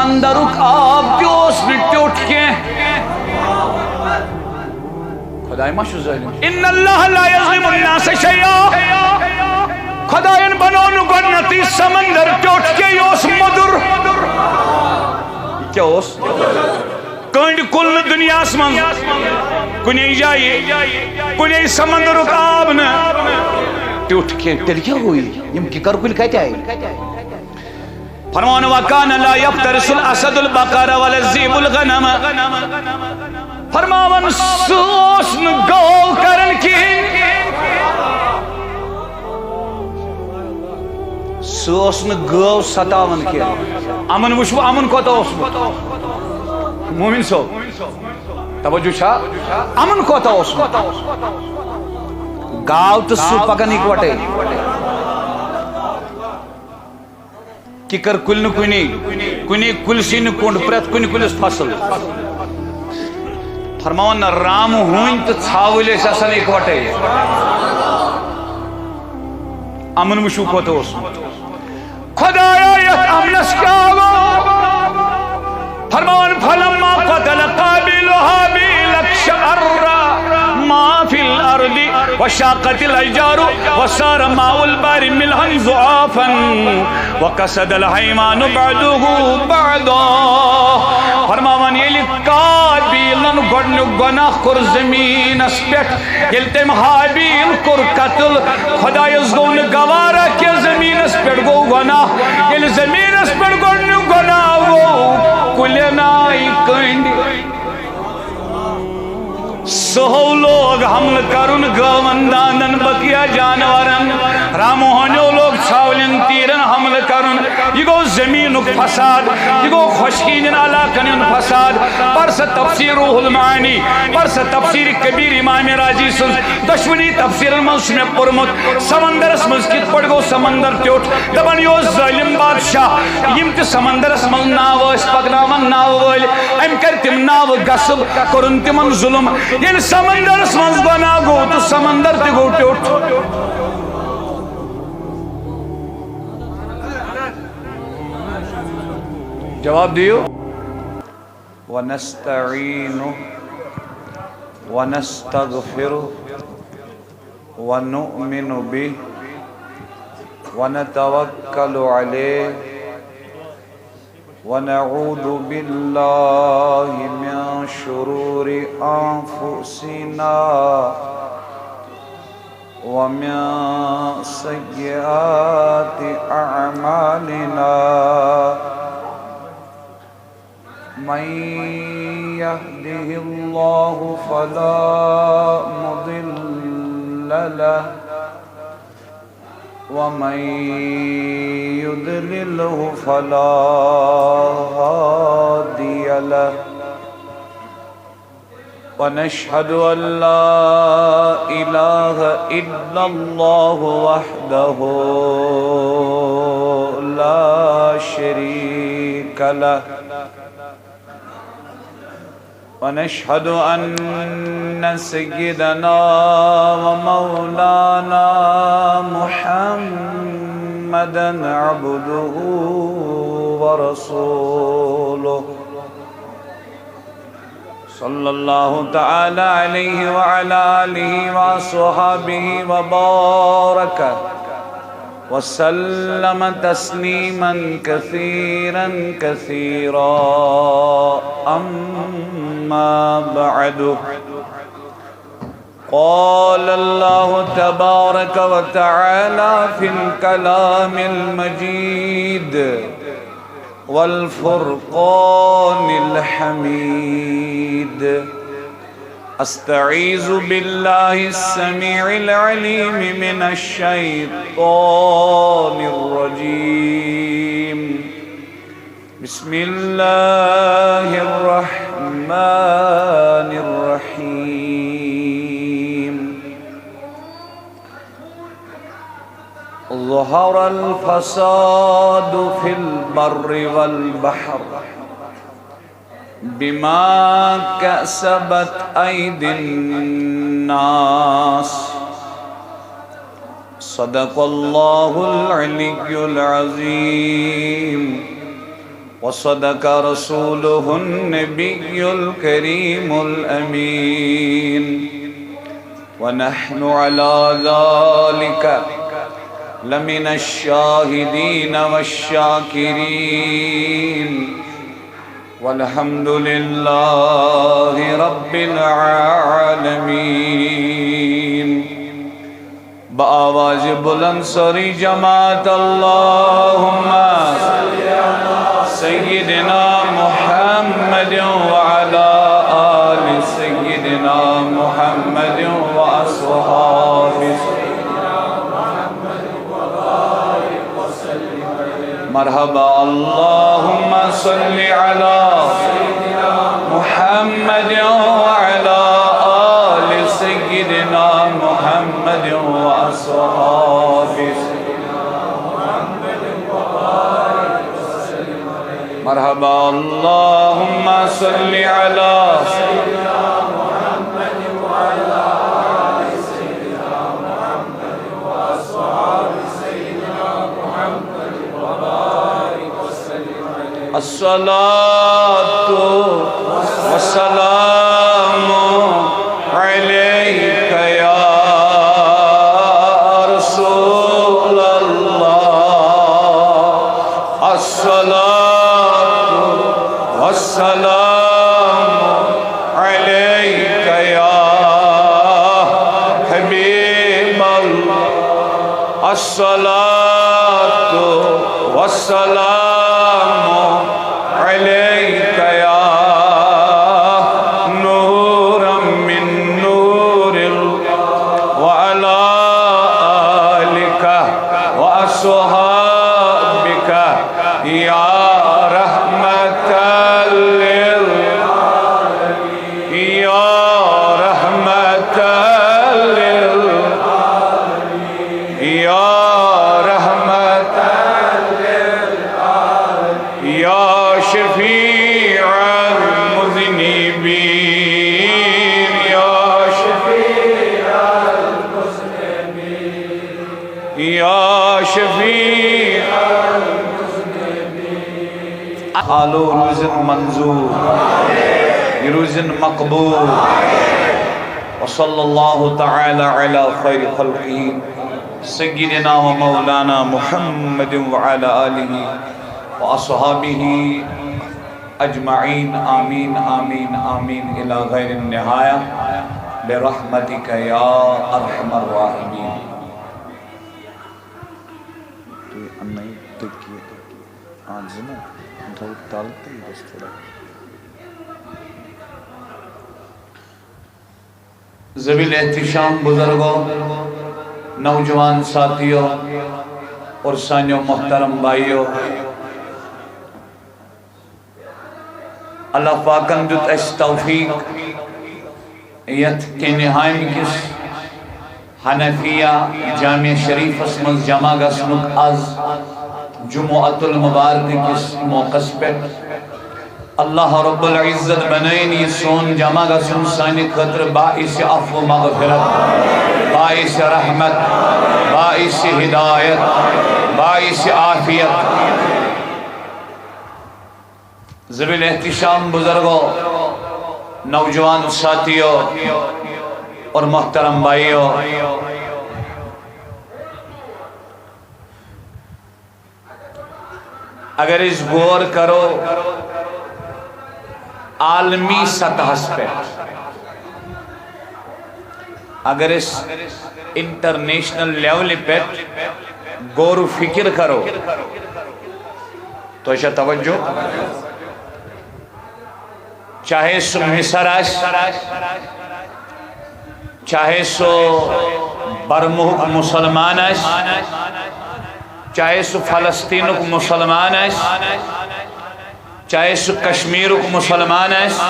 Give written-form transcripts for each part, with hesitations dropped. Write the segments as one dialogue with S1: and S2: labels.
S1: سمندرک آب تیوس نٹوٹ کے خدای ما شو ظالم ان اللہ لا یظلم الناس شیئا خدایان بنون گنتی سمندر ٹوٹ کے یوس مدر کیا ہوس کنڈ کل دنیا اسمان کنی جائے کنی سمندرک آب نا ٹوٹ کے تیل کیا ہوئی یم کی کر کل کہتے آئی فرمان وَكَانَ لَا يَفْتَرِسُ الْأَسَدُ الْبَقَرَ وَلَزِّيبُ الْغَنَمَ فرمان سوسن گو کرن کی سوسن گو ستاون کی امن وشو امن کوتا اسمت مومن سو توجہ چھا امن کوتا اسمت گاو تو سو پکن اکوٹے ککر کل نکنی کنی کل سی نکونڈ پریت کنی کلس فصل فرماون رام ہوئن تو چھاولے سسن اکوٹے امن وشو کوتا اسمت خدایا یت امنس کیا گو فرمان فلما قتل قابل حابیل اکشعر ما فی الارض وشاقت الاشجار وصار ماء البار ملحا ضعافا وقصد الحیمان بعده بعدا فرمان یلی قابیلن گڑنو گناہ کر زمین اس پیٹ یل تم حابیل کر قتل خدایز گون گوارا کے زمین اس پیٹ گو گناہ یل زمین اس پیٹ گڑنو گناہ وہ کلنائی کنڈی سہو لوگ حمل کرن گوندانن بقیہ جانورن رامو ہونیو لوگ چھاولن تیرن حمل کرن یہ گو زمینک فساد یہ گو خشکین علاقن فساد پرس تفسیر روح المعانی پرس تفسیر کبیر امام راضی سن دشمنی تفسیر المنس میں پرمت سمندر اسمز کت پڑ گو سمندر ٹوٹ دبن یو ظالم بادشاہ یم تی سمندر اسمز ناو اس پکناون ناو ویل ام کر تم ناو غصب کرن تمن ظلم یل سمندر اسمز گناہ گو تو سمندر تی گو ٹوٹ جواب دیو وَنَسْتَعِينُ وَنَسْتَغْفِرُ وَنُؤْمِنُ بِهِ وَنَتَوَكَّلُ عَلَيْهِ وَنَعُوذُ بِاللَّهِ مِنْ شُرُورِ أَنفُسِنَا وَمِنْ سَيِّئَاتِ أَعْمَالِنَا من يهده الله فلا مضل له ومن يضلله فلا هادي له ونشهد أن لا إله إلا الله وحده لا شريك له ونشهد أن سيدنا ومولانا محمدا عبده ورسوله صلى الله تعالى عليه وعلى آله وصحبه وبارك وسلم تسليما كثيرا كثيرا أما بعد قال الله تبارك وتعالى في الكلام المجيد والفرقان الحميد استعيذ بالله السميع العليم من الشيطان الرجيم بسم الله الرحمن الرحيم ظهر الفساد في البر والبحر بما كسبت أيدي الناس صدق الله العلي العظيم وصدق رسوله النبي الكريم الأمين ونحن على ذلك لمن الشاهدين والشاكرين والحمد لله رب العالمين. بآواز بلند سری جماعت اللہم سیدنا محمد وعلى آل سیدنا محمد واصحاب مرحبا. اللہم صل علی محمد وعلى آل سیدنا محمد واصحاب مرحبا. اللہم صل علی الصلاة والسلام عليك يا رسول الله. الصلاة والسلام عليك يا حبيب الله. الصلاة والسلام عليك يا نورا من نور وعلى آلك وأصحابك يا رحمة للعالمين يا رحمة للعالمين يا رحمة للعالمين يا شفيع المذنبين يا شفيع المذنبين يا شفيع المذنبين. آلو روز منظور روز مقبول. وصلى الله تعالى على خير خلقه سيدنا ومولانا محمد وعلى آله وأصحابه أجمعين. آمين آمين آمين إلى غير النهاية برحمتك يا أرحم الراحمين. ذویل احتشام بزرگوں، نوجوان ساتھیوں اور سانیوں محترم بھائیوں، اللہ پاکن دیت اس توفیق یت کے نہائم کس حنفیہ جامع شریف اسمز جمع گسنک از جمعۃ المبارک کس موقع پر اللہ رب العزت بنائن یہ سون جمع گسن سانی خطر باعث عفو مغفرت، باعث رحمت، باعث ہدایت، باعث عافیت. ذویل احتشام بزرگوں، نوجوان ساتھیوں اور محترم بھائیوں، اگر اس غور کرو عالمی سطح پہ، اگر اس انٹرنیشنل لیول پہ غور و فکر کرو تو ایسا توجہ، چاہے سو مصر آس، چاہے سو برمہک مسلمان آس، چاہے سو فلسطینک مسلمان آس، چاہے سو کشمیرک مسلمان آس،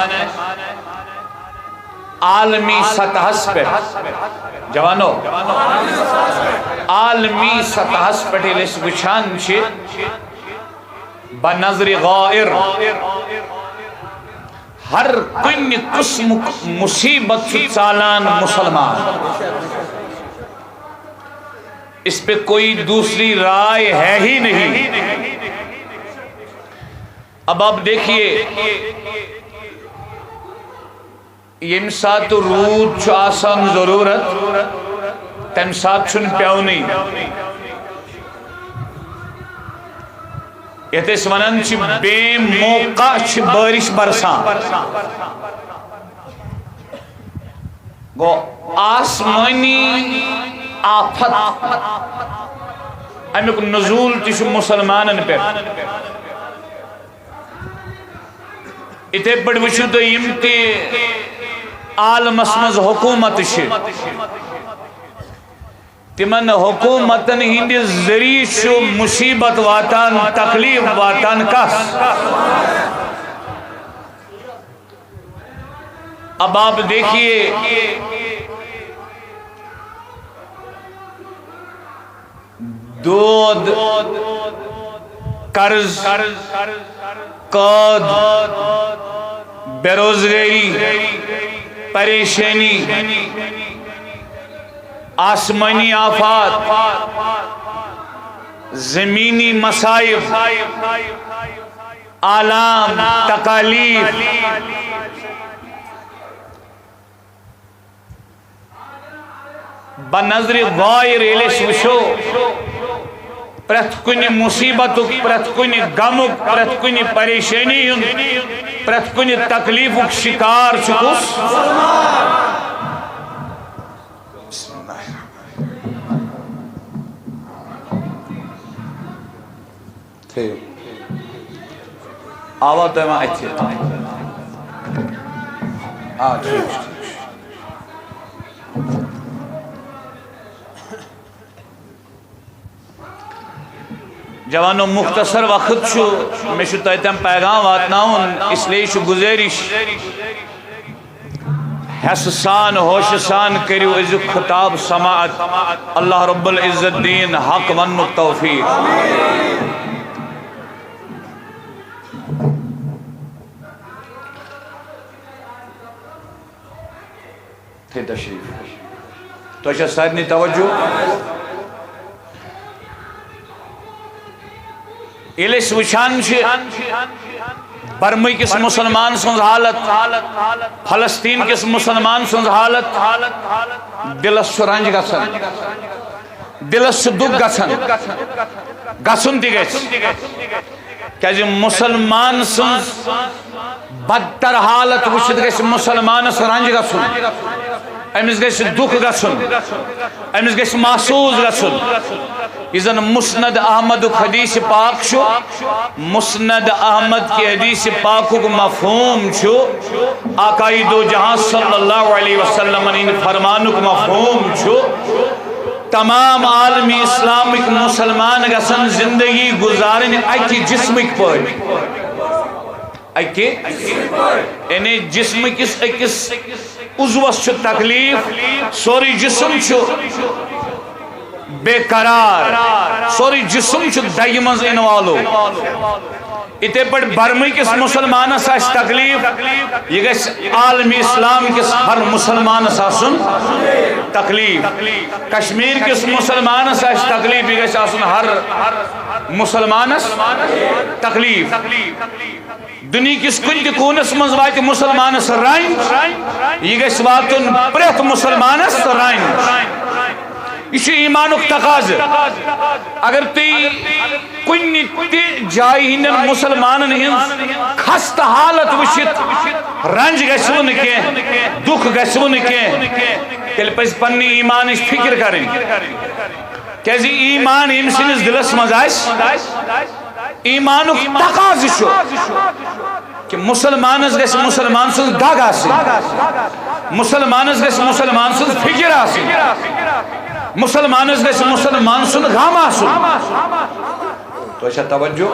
S1: عالمی سطح پہ جوانو عالمی سطح پہ اس وچھان چھ بنظر غائر ہر کن قسم مصیبت چالان مسلمان، اس پہ کوئی دوسری رائے ہے ہی نہیں. اب آپ دیکھیے یم سات رود چھ آسان ضرورت تم سات چھن پیونی یت اس ونان چھ بے موقع چھ بارش برسان گو آسمانی آفت امیک نزول تش مسلمانن پہ اتھے پڑ وچھو تو یم تی عالمس مز حکومت تمن حکومتن ہندی ذریعہ شو مصیبت واتان تکلیف واتان کس اب آپ دیکھیے دود قرض قاد بے روزگاری پریشانی آسمانی آفات زمینی مصائب آلام تکالیف بنظر غائر ایلیس وشو پرت کنی مصیبت پرت کنی غم پرت کنی پریشانی پرت کنی تکلیف شکار چکس آواز تو میں اچھی جوانو مختصر وقت شو میں شو تیتم پیغام واتناؤن اس لیے شو گزارش حسسان ہوشسان کریو از خطاب سماعت اللہ رب العزت دین حق ون التوفیق تھے تشریف تو اچھا سارنی توجہ ایلیس وشان برمی کس مسلمان سنز حالت فلسطین کس مسلمان سنز حالت دلس سرنج گسن دلس دک گسن گسن تی گس کہ مسلمان سنز بدتر حالت وشد گس مسلمان سرنج گسن امس گس دک گسن امس گس محسوس گسن اذن مسند احمد حدیث پاک شو مسند احمد کی حدیث پاک کو مفہوم شو آقائی دو جہاں صلی اللہ علیہ وسلم ان فرمانک مفہوم شو تمام عالمی اسلامک مسلمان گسن زندگی گزارن اکی جسمک پر اکی یعنی جسم کس اکس عضوس چھو تکلیف سوری جسم چھو بے قرار سوری جسم چھو دائی منز انوالو اتے پر برمی کس مسلمان ساش تکلیف یہ گیس عالمی اسلام کس ہر مسلمان ساسن تکلیف کشمیر کس مسلمان ساش تکلیف یہ گیس آسن ہر مسلمان تکلیف دنیا کس کنت کونس منز وائی مسلمان سرائن یہ گیس واتن پریت مسلمان سرائن یہ ایمانک تقاض اگر تی کنی تی جائی ہندن مسلمانن ہند خست حالت وشت رنج گسون کے دکھ گسون کے تیل پس پنی ایمانش فکر کریں کیسی ایمان امسنس دلس مزاش ایمانک تقاض شو کہ مسلمانس گس مسلمان سن داگ آسی مسلمانس گس مسلمان سن فکر آسی مسلمانس گس مسلمان سن غام آسن تو اچھا توجہ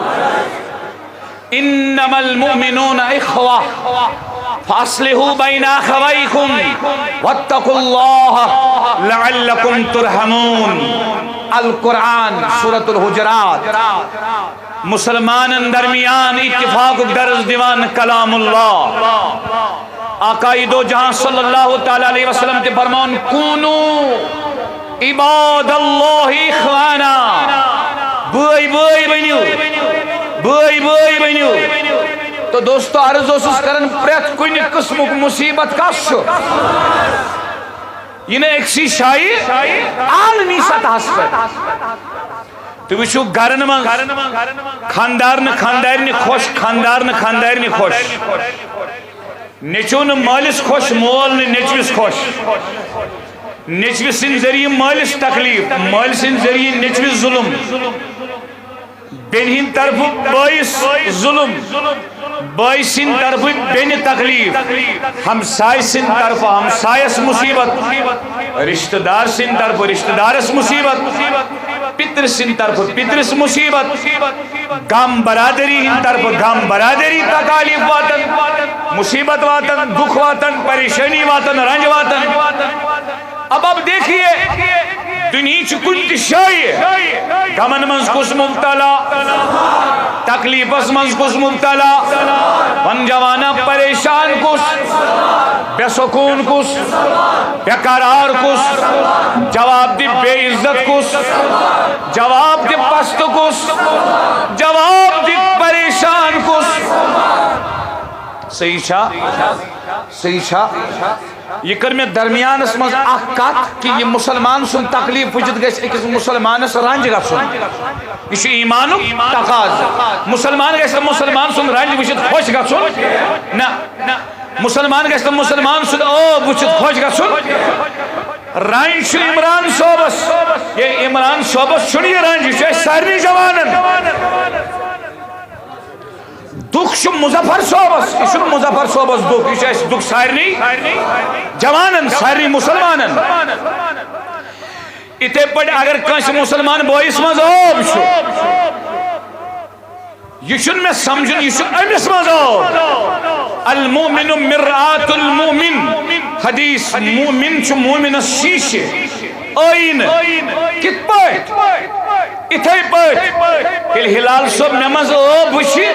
S1: انما المؤمنون اخوہ فاصلحوا بین اخویکم واتقوا اللہ لعلکم ترحمون القرآن سورة الحجرات مسلمان درمیان اتفاق درز دیوان کلام اللہ آقائی دو جہاں صلی اللہ تعالی علیہ وسلم تے فرمان کونو عباد اللہ اخوانا بوئی بوئی بنیو بھائی بھائی بنیو تو دوستو عرض اوسس کرن پریت کن قسم مصیبت کس یہ نا ایکسی شائی عالمی سطح پر تو وچھو گرن من خاندار نہ خاندار نہ خوش خاندار نہ خاندار نہ خوش نیچو نہ مالس خوش مول نہ نیچوس خوش نیچوس سن ذریعہ مالس تکلیف مال سن ذریعہ نیچوس ظلم بین ہند طرف بائیس ظلم بائیس سن طرف بین تکلیف ہمسائے سن طرف ہمسائس مصیبت رشتہ دار سن طرف رشتہ دارس مصیبت پتر سن طرف پترس مصیبت گام برادری ہند طرف گام برادری تکالیف واتن مصیبت واتن دکھ واتن پریشانی واتن رنج واتن اب دیکھئے دنیا چکن شائی غمن منز کس مبتلا تکلیفس منز کس مبتلا ون جوانا پریشان کس بے سکون کس بے قرار کس جواب دی بے عزت کس جواب دی پست کس جواب دی پریشان کس صحیح چھا یہ کر میں درمیان اس مز احقات کہ یہ مسلمان سن تکلیف وجد گئے ایک مسلمان سے رنج گا سن یہ ایمانو تقاض مسلمان گئے مسلمان سن رنج وجد خوش گا سن نا مسلمان گئے مسلمان سن وجد خوش گا سن رنج چھ عمران صوبس یہ عمران صوبس چھنی رنج چھ سارنی جوانن دکھ چھ مظفر صوبس یہ چھ مظفر صوبس دکھ یہ چھ دکھ سارنی جوانن سارنی مسلمانن اتے پڑھ اگر کنش مسلمان بوئیس مز آب چھو یہ چھن میں سمجھن یہ چھن امس مز آب المومن مرآت المومن حدیث مومن چھ مومن شیش آئین کت پڑھ اتھائی پڑھ ہلال صوب نماز آب وچھی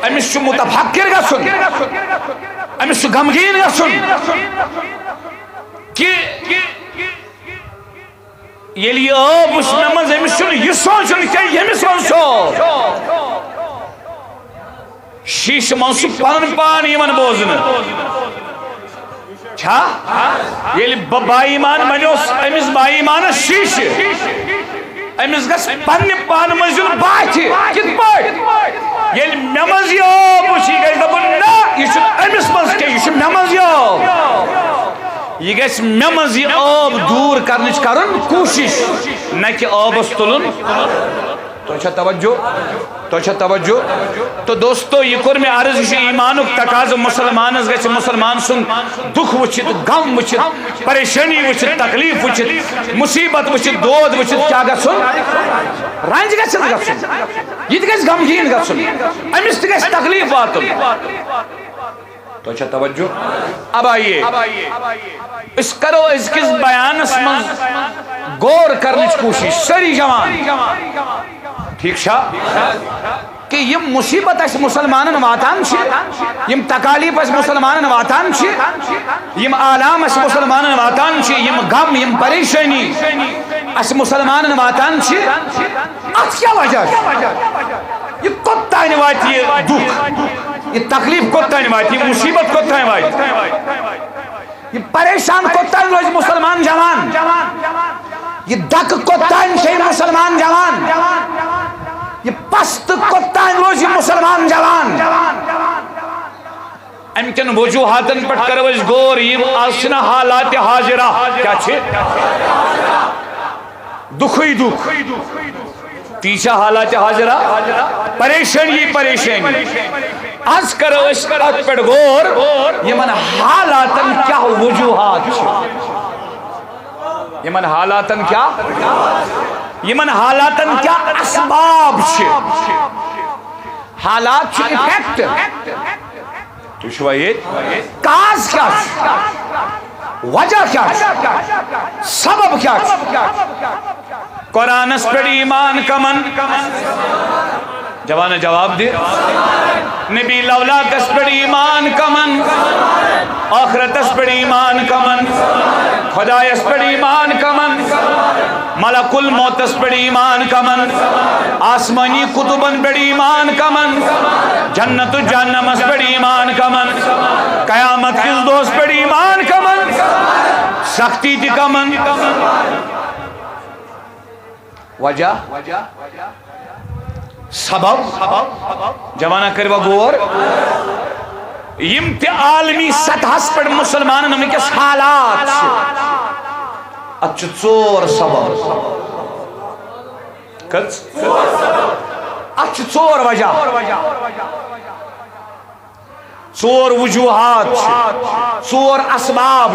S1: امس چھ متفکر گا سن امس چھ غمگین گا سن کہ یلی آب وچھ نماز امس چھ یہ سوچن کہ یہ سوچو شیش منسو پان پان ایمان بوزن چھا یلی بائی ایمان منیوس امس بائی ایمان شیش امس گس پن پان مزن باچی کت پاٹ یل نماز آب وچھی گئی دپن نا یہ چھ امس مز کہ یہ چھ نماز آب یہ گس نماز آب دور کرنچ کرن کوشش نہ کہ آبس تلن تو چھا توجہ تو دوستو یہ کر میں عرض ایمانک تقاض مسلمان گژھِ مسلمان سن دکھ وچھت غم وچھت پریشانی وچھت تکلیف وچھت مصیبت وچھت دود وچھت کیا گژھن رنج گژھن گژھن یہ گژھِ غمگین گژھن امس تہ گژھِ تکلیف واتن تو چھا توجہ اب آئیے اس کرو اس کس بیانس من غور کرنچ کوشش سری جوان ٹھیک چھا کہ یہ مصیبت اس مسلمانن واتان چھ یم تکالیف اس مسلمانن واتان چھ یم آلام اس مسلمانن واتان چھ یم غم یم پریشانی اس مسلمانن واتان چھ ات کیا وجہ یہ کوتاں واتی یہ دکھ یہ تکلیف کوتاں واتی یہ مصیبت کوتاں واتی یہ پریشان کوتاں روز مسلمان جوان یہ دک کوتاں سے مسلمان جوان یہ پست کوتاں روز مسلمان جوان امکن وجوہاتن پٹ کروز گور یم آسنا حالات حاضرہ کیا چھے دکھوئی دکھ تیسا حالات حاضرہ پریشانی از کرو اس ات پٹ گور یمن حالاتن کیا وجوہات چھے یمن حالاتن کیا یمن حالاتن کیا اسباب چھے حالات چھے افیکٹ تو شوائیے کاز کیا چھے وجہ کیا چھے سبب کیا چھے قرآن اس پر ایمان کمن جوان جواب دے نبی لولاک اس پر ایمان کمن آخرت اس پر ایمان کمن خدا اس پر ایمان کمن ملک الموتس پر ایمان کمن آسمانی کتبن پر ایمان کمن جنت و جہنمس پر ایمان کمن قیامت کس دوست پر ایمان کمن سختی تی کمن وجہ سبب جوانہ کروا گور یم تی عالمی سطح پر مسلمان نمکس حالات اچھ ژور سبب کچھ اچھ ژور وجہ ژور وجوہات ژور اسباب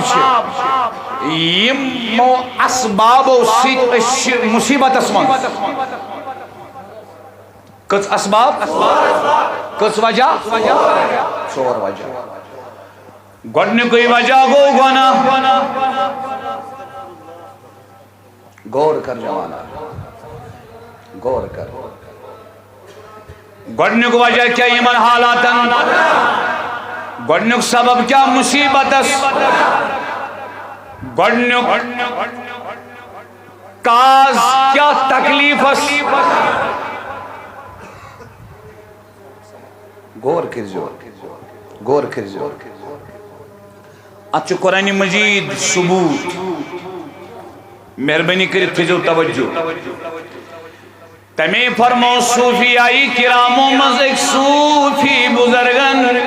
S1: یمو اسبابو سیت مصیبت اسمان کچھ اسباب کچھ وجہ ژور وجہ گوڑنے کوئی وجہ گو گونا غور کر جوانا غور کر گوڑنے کو وجہ کیا ایمان حالاتن گوڑنے کو سبب کیا مصیبتس گوڑنے کو کاز کیا تکلیفس غور کرجو غور کرجو اچھو قرآن مجید ثبوت مہربانی کرت تھیجو توجہ تمہیں فرمو صوفی آئی کراموں مز ایک صوفی بزرگن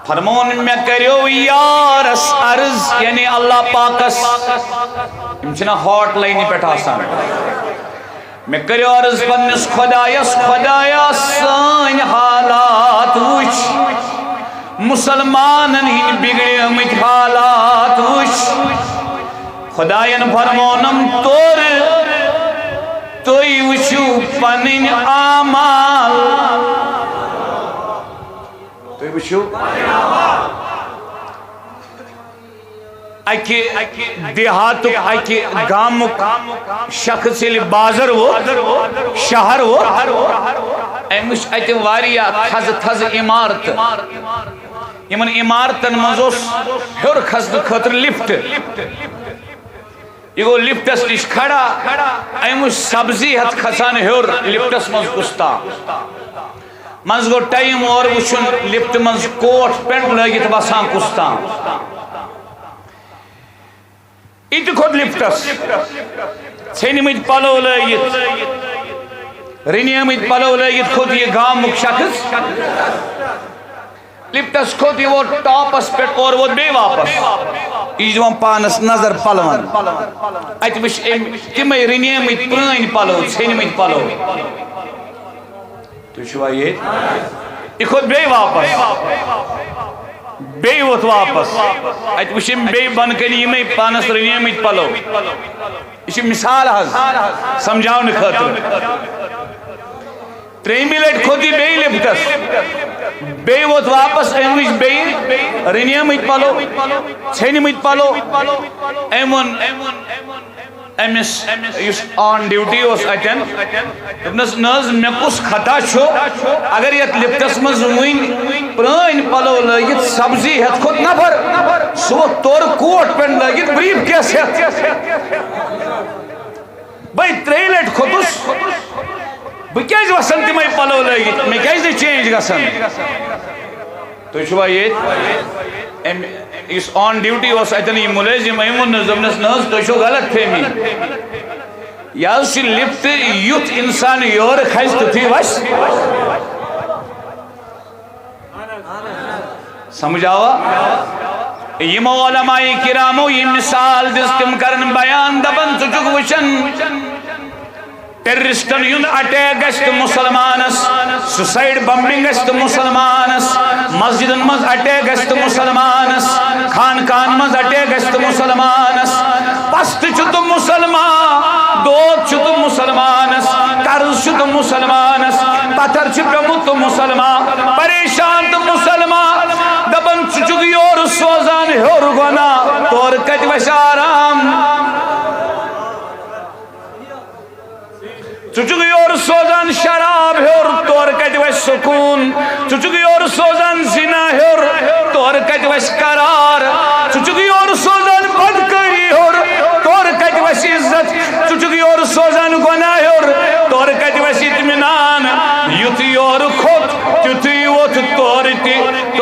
S1: فرمون میں کریو یارس عرض یعنی اللہ پاکس امچنا ہاٹ لائنی پیٹھا آسان میں کریو عرض پنس خدایا سان حالات وچ مسلمانن ہی بگڑے امت حالات وچ خداین فرمونم تور توی وچو پنن آمال توی وچو اکی دیہاتو اکی گامک شخص یلی بازر وہ شہر وہ ایمش ایتی واریا تھز امارت یمن امارتن مزوس ہر خزد خطر لفت یہ گو لفٹس نش کھڑا ایمش سبزی ہت کھسان ہر لفٹس مز کستا مز گو ٹائم اور وچن لفٹ مز کوٹ پینٹ لگیت بسان کستا ایت خود لفٹس چھینی مجھ پلو لگیت رینی مجھ پلو لگیت خود یہ گامک شخص لفٹس خود یہ وہ ٹاپس پیٹ اور وہ بے واپس ایجوان پانس نظر پلوان ایت بش تمہیں رینی مجھ پرائن پلو چھینی مجھ پلو تو شوا یہ خود بے واپس بے وط واپس ایت وشم بے بن کنی یہ میں پانس رینی مجھ پلو اسی مثال حض سمجھاؤ نکھاطر تریمی لیٹ خودی بے لپتس بے وط واپس ایموش بے رینی مجھ پلو چھینی مجھ پلو ایمون ایمس یس آن ڈیوٹی اس اتن ابنس ناز میں کس خطا چھو اگر یہ لپٹس مزوین پرائن پلو لگیت سبزی ہے خود نفر سو تور کوٹ پین لگیت بریف کیس ہے بھائی تریلٹ خودس بکیج وسنتی میں پلو لگیت میں کیج دے چینج گسن تو چھوا یہ اس آن ڈیوٹی اس اتنی ملیزم ایمون نظمنس ناز تو چھو غلط فہمی یا اسی لفت یوت انسان یور خیست تھی وش سمجھاوا یہ علماء کرامو یہ مثال دستم کرن بیان دبن تجھگ وشن ٹیررسٹن یون اٹیک گشت مسلمانس سوسائڈ بمبنگ گشت مسلمانس مسجدن مز اٹیک گشت مسلمانس خانقاہن مز اٹیک گشت مسلمانس پست چھت مسلمان دوت چھت مسلمانس قرض چھت مسلمانس پتھر چھپمت مسلمان پریشان تو مسلمان دبن چچگ یور سوزان ہور گنا تور کج وش آرام چچگ یور سوزان شراب ہور تور کج وش سکون چچگ یور سوزان زنا ہور تور کج وش قرار چچگ یور سوزان بدکاری ہور تور کج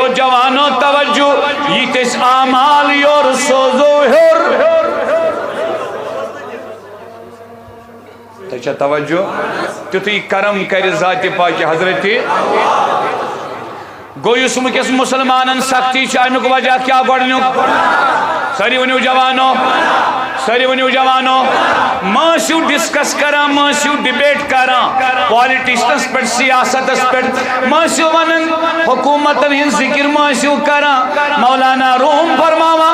S1: وچھو جوانو توجہ یتس اعمال یور سوزو ہر تچھا توجہ تیتھی کرم کر ذات پاک حضرت گو اس مکس مسلمانن سختی امیک وجہ کیا گۄڈنیُک ساری ونیو جوانو ساری ونیو جوانو ماسیو ڈسکس کران ماسیو ڈیبیٹ کران پالیٹیشنس پہ سیاستس پہ ماسیو ونن حکومتن ہن ذکر ماسیو کران مولانا روم فرماوا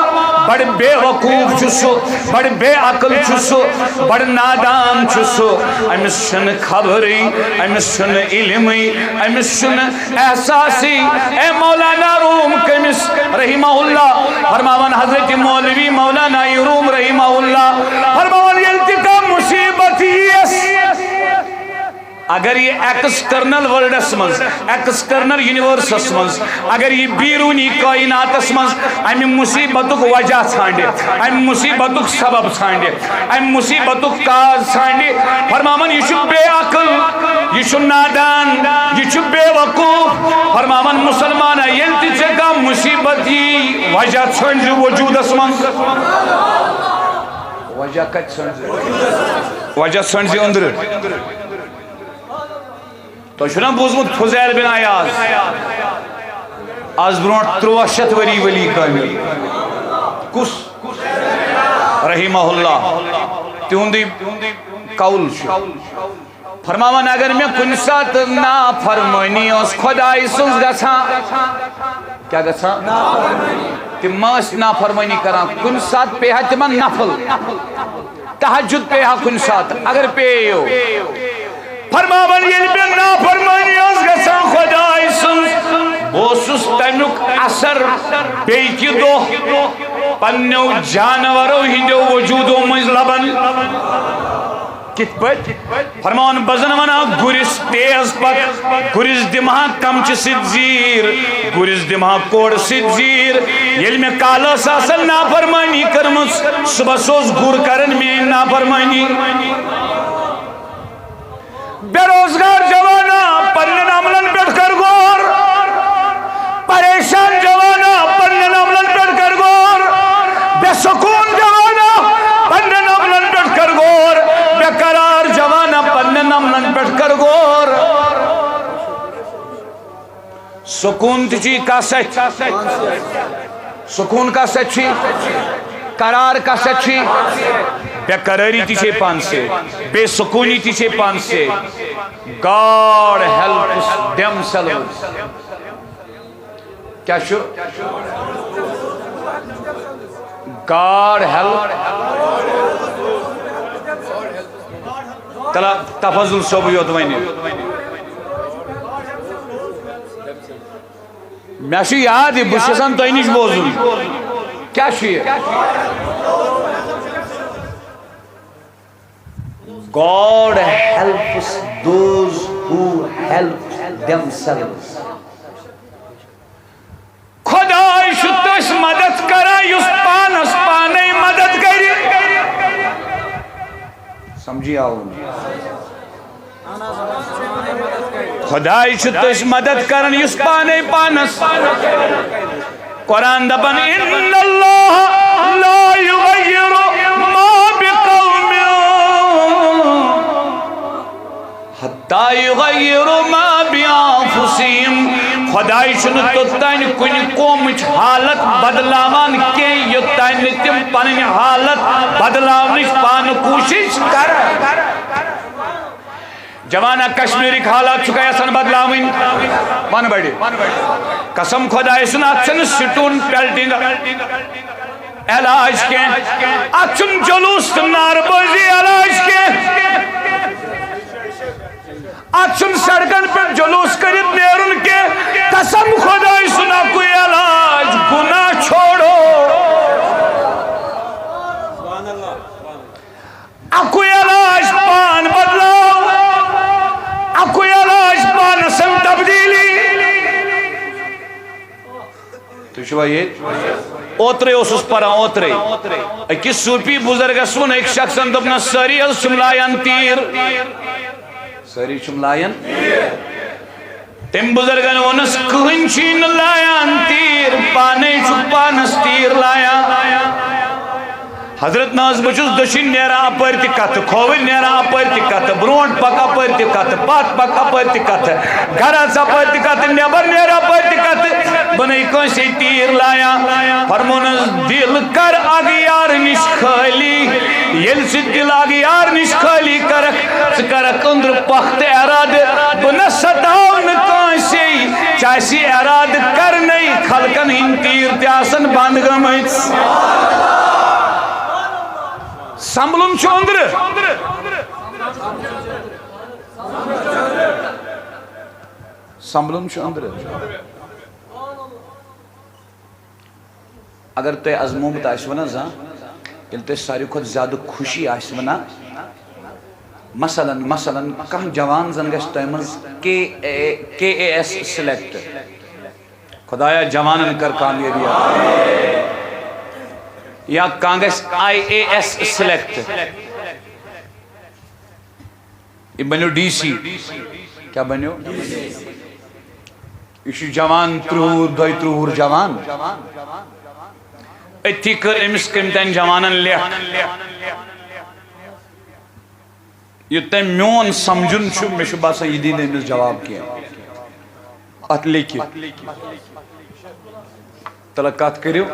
S1: بڑ بے وقوف چھسو بڑ بے عقل چھسو بڑ نادان چھسو امس چھن خبری امس چھن علمی امس چھن احساسی اے مولانا روم کمس رحمہ اللہ فرماون حضرت مولوی مولانا روم رحمہ اللہ فرماون یلتقا مصیبت یس اگر یہ ایکسٹرنل ورلڈس منز ایکسٹرنل یونیورسس منز اگر یہ بیرونی کائناتس منز امی مصیبتک وجہ ژھانڈے امی مصیبتک سبب ژھانڈے امی مصیبتک کاز ژھانڈے فرماون یہ چھُ بے عقل یہ چھُ نادان یہ چھُ بے وقوف فرماون مسلمان ییٚلہِ تہِ ژےٚ کانٛہہ مصیبت یی وجہ ژھٲنٛڈ وجوٗدس منز وجہ کتہِ ژھٲنٛڈ وجہ ژھٲنٛڈ أنٛدرٕ تو چھُنا بوٗزمُت فضیل بن عیاض آز برونٛٹھ 1300 ؤری ولی کامل کُس رحمہ اللہ تِہُنٛدُے قول چھُ فرماون اگر میں کُنہِ ساتہٕ نافرمٲنی ٲس خۄداے سٕنٛز گژھان کیٛاہ گژھان تِم ما ٲسۍ نافرمٲنی کران کُنہِ ساتہٕ پیٚیہِ ہا تِمن نفل تہجد پیٚیہِ ہا کُنہِ ساتہٕ اگر پیٚیو فرماون ییٚلہِ مےٚ نافرمٲنی ٲس گژھان خۄداے سٕنٛز بہٕ اوسُس تمیُک اثر بیٚیہِ کہِ دۄہ پننیو جانورو ہٕنٛدیو وجوٗدو مٔنٛزۍ لبان کِتھ پٲٹھۍ فرماون بہٕ زن ونان گُرِس تیز پک گُرِس دِمہا کمچہِ سۭتۍ زیٖر گُرِس دِمہا کورِ سۭتۍ زیٖر ییٚلہِ مےٚ کالہٕ ٲس آسان نافرمٲنی کٔرمٕژ صُبحس اوس گُر کران میٛٲنۍ نافرمٲنی بے روزگار جوانا پنن عملن پہ کر غور پریشان جوانا پنن عملن پہ کر غور بے سکون جوانا پنن عملن پہ کر غور بے قرار جوانا پنن عملن پہ کر غور سکون تجی کا سچ سکون کا سچی قرار کا سچی بے قراری تیچے پان سے بے سکونی تیچے پان سے God helps themselves کیا شو God help تلا تفضل صوبیوت وینی میں شو یاد ہے بشسان تو اینیش بوزن کیا شو یہ God helps those who help themselves خدای شتش مدد کرا یس پانس پانے مدد کری سمجھی آؤ خدای شتش مدد کرن یس پانے پانس قرآن دبن ان اللہ لا یغیر ما بقوم حتی یغیر ما بانفسهم خدای چھن توتان کنی قومچ حالت بدلاوان کے یوتان تم پنن حالت بدلاونچ پان کوشش کر جوانا کشمیری حالات چکا یسن بدلاوین ون بڑی قسم خدای سن اچھن سٹون پیلٹنگ علاج کے اچھن جلوس ناربازی علاج کے اچھن سڑکن پر جلوس کرت نیرن کے قسم خدای سنا کوئی علاج گناہ چھوڑو کوئی علاج پان بدلاو کوئی علاج پان سن تبدیلی تو شو یہ اوترے اوسس پرا اوترے اکی سوپی بزرگ سن ایک شخص دبنا ساری از چملائن تیر ساری چملائن تم بزرگن ونس کہن چین لایان تیر پانے چھ پانس تیر لایا حضرت ناز بچوس دشن نیرا اپر تی کت کھوول نیرا اپر تی کت برونٹ پک اپر تی کت پات پک اپر تی کت گھرس اپر تی کت نیبر نیرا اپر تی کت بنائی کنسی تیر لایا فرمونس دل کر اغیار نش خالی یل سے دل اغیار نش خالی کرک اندر پخت اراد بنا ستاون کنسی چاسی اراد کرنی خلقن ہن تیر تیاسن بند گمت سنبھلن چھو اندر سنبھلن چھو اندر اگر تے ازمومت آئیسونا زاں یل تے ساری خود زیادہ خوشی آئیسونا مثلا کم جوان زنگش تیمز KAS سلیکٹ خدایا جوانن کر کامیابی یا کانگریس IAS سلیکٹ یہ بنیو DC کیا بنیو یہ جوان ترہور دوئی ترہور جوان اتھی کر امس کمتین جوانن لیک یہ تیم میون سمجھن چھو میں شباسا یہ دین امس جواب کیا ات لیکی تلقات کریو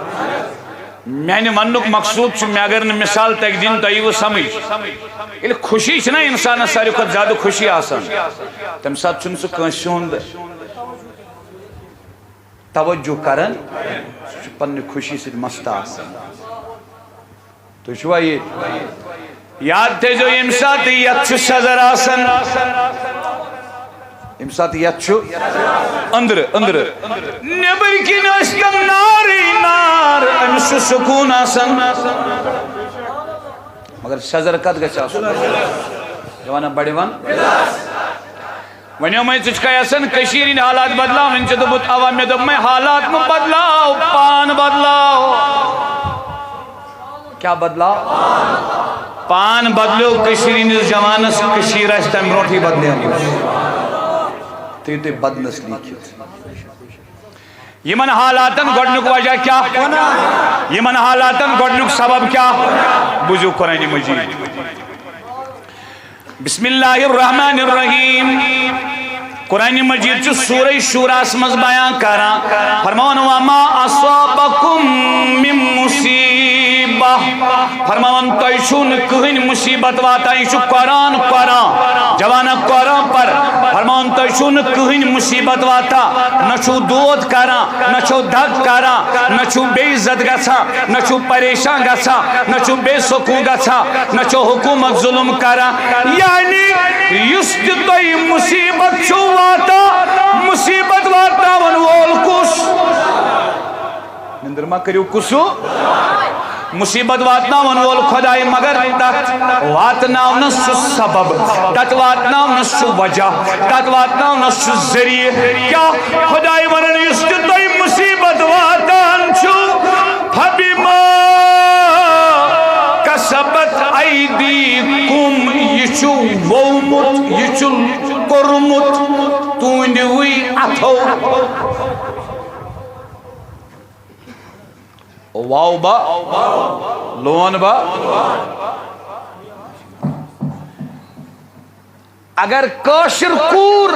S1: میں ونک مقصود میں اگر مثال تک دن تو یہ سمجھ یہ خوشی نا انسان ساری کھت زیادہ خوشی آسان تم سات چن سو کنسی ہند توجہ کرن پنی خوشی سے مست آسان تو شوا یہ یاد تھے جو امسات یت چھ سزر آسان امسات یت چھ اندر نبر کی نشتم ناری نار امس سکون آسان مگر سزر کت گچھ آسان جوانا بڑی ون ونیو میں چچکائی آسان کشیرین حالات بدلاو انچہ دبت عوام میں دب میں حالات میں بدلاو پان بدلاو کیا بدلاو پان بدلو کشیرین جوانس کشیر اشتا امروٹی بدلے تے بدنس لیکھت یمن حالاتن گوڑنک وجہ کیا یمن حالاتن گوڑنک سبب کیا بجو قرآن مجید بسم اللہ الرحمن الرحیم قرآن مجید جو سورہ شورہ اسمز بیان کرا فرمان وما اصابکم من مصیبہ فرمان تیشون کہن مصیبت واتا ایشو قرآن جوانا قرآن پر فرمان تیشون کہن مصیبت واتا نچو دود کرا نچو دھگ کرا نچو بے عزت گسا نچو پریشان گسا نچو بے سکون گسا نچو حکومت ظلم کرا یعنی یست توی مصیبت چھو واتا مصیبت واتا ونوال کس نندر ما کریو کسو مصیبت واتنا ونوال خدای مگر تت واتنا ونسو سبب تت واتنا ونسو وجہ تت واتنا ونسو ذریعہ کیا خدای ونن یستوی مصیبت واتان چھو فبما کسبت ایدیکم یچو وومت یچو کرمت توندوی اتھو واو با لون با اگر کاشر کور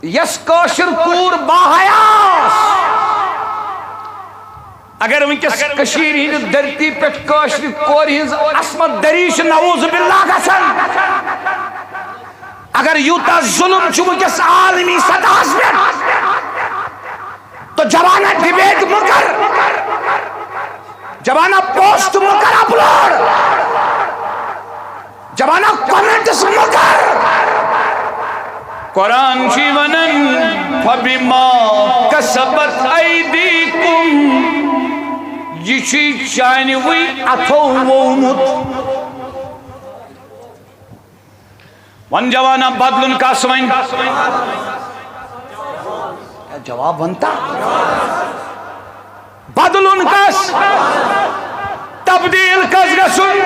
S1: یس کاشر کور باحیاس اگر ونکس کشیر ہند درتی پہ کاشر کور ہنز عصمت دریش نعوذ باللہ گسن اگر یوتا ظلم چھو ونکس عالمی سطح حسبت تو جوانا ڈیبیٹ مکر جوانا پوسٹ مکر اپلوڈ جوانا کومنٹس مکر قرآن جیونن فبما کسبت ایدیکم یہ چیز چاہنی ہوئی اتھو وومت ون جوانا بدلن کا سوائن جواب بنتا بدلن کس تبدیل کس گسن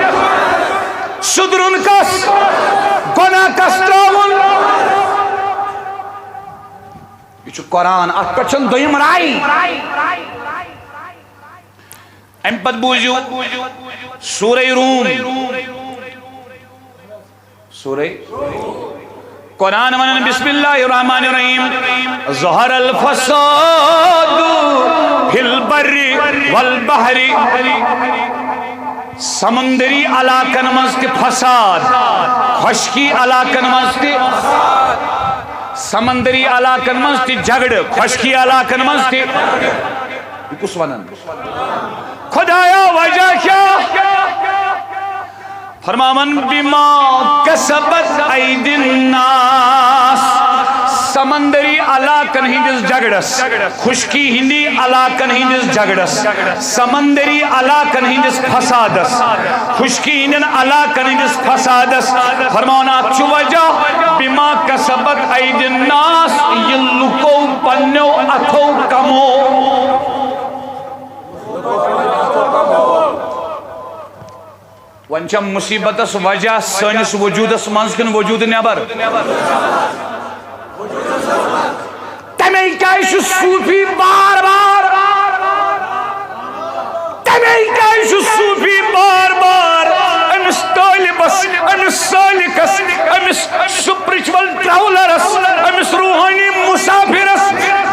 S1: سدرن کس گناہ کس تراون یہ قرآن ات پہ دویم رائی ام پت بوزیو سورہ روم سورہ قرآن ونن بسم اللہ الرحمن الرحیم ظہر الفساد فی البر والبحر سمندری علاقن مزتی فساد خشکی علاقن مزتی سمندری علاقن مزتی جھگڑ خشکی علاقن مزتی یہ کس ونن خدایا وجہ کیا فرمامن بما کسبت اید الناس سمندری علاقن ہندس جھگڑس خشکی ہندی علاقن ہندس جھگڑس سمندری علاقن ہندس فسادس خشکی ہندن علاقن ہندس فسادس فرمانا چو وجہ بما کسبت اید الناس یہ لکو پنیو اتھو کمو ونچہ مصیبتس وجہ سانس وجودس منز کن وجود نیبر تمہیں کیا صوفی بار بار تمہیں کیا صوفی بار بار امس طالبس امس سالکس امس سپرچول ٹراولرس امس روحانی مسافرس